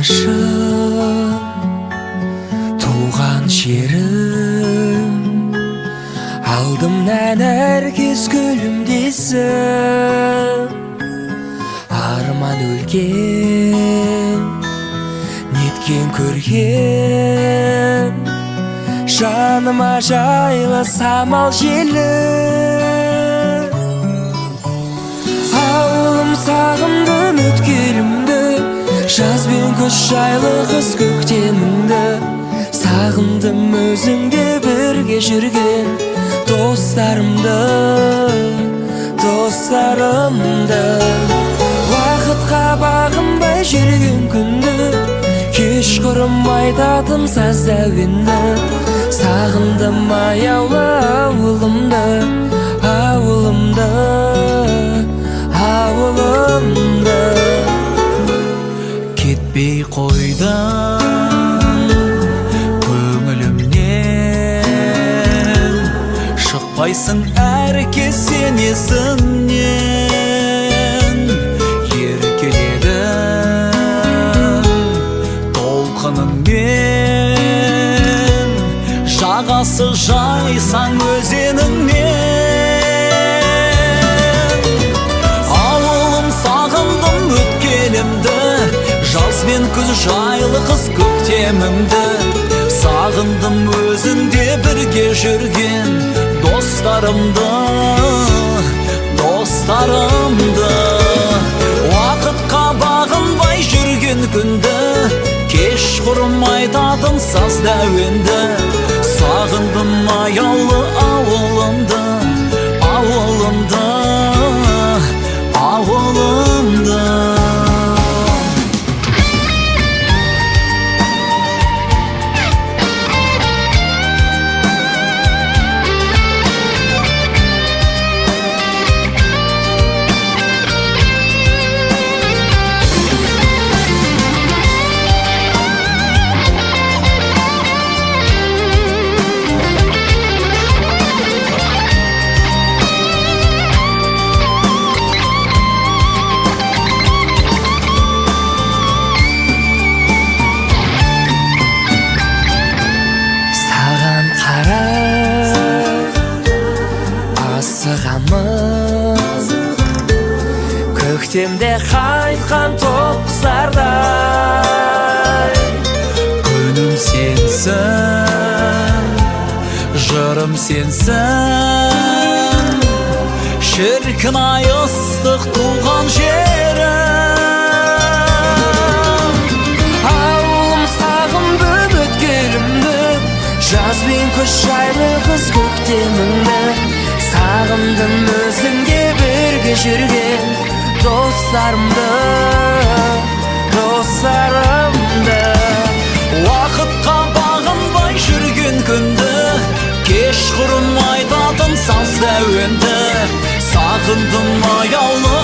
Алтынашым, туған жерім, алдымнан әркез күлімдесіп, арман өлген, неткен көрген, жаныма жайлы самал желі. Ауылым сағындым өткелімді, жаз бен күз жайлы қыс көктеміңді. Сағындым өзіңде бірге жүрген достарымды. Уақытқа бағынбай жүрген күнді, кешқұрым айтатын сазды әуенді. Сағындым аяулы ауылымды, ауылымды. Кетпей қойдың көңілімнен, шықпайсың әркез сен есімнен. Еркеледің толқыныңмен, жағасы жайсаң өзеніңнен. Ауылым сағындым өткелімді, жаз бен күз жайлы қыс көктемімді. Сағындым өзіңде бірге жүрген достарымды. Уақытқа бағынбай жүрген күнді, кешқұрым айтатын сазды әуенді. Сағындым аяулы ауылымды, ауылымды. Көктемде қайтқан тоқсардай, күнім сенсің, жырым сенсің. Шіркін ай ыстық туған жерім. Ауылым сағындым өткелімді, жаз бен күз жайлы қыс көктеміңді. Сағындым өзіңде бірге жүрген достарымды. Уақытқа бағынбай жүрген күнді, кешқұрым айтатын сазды әуенді. Сағындым аяулы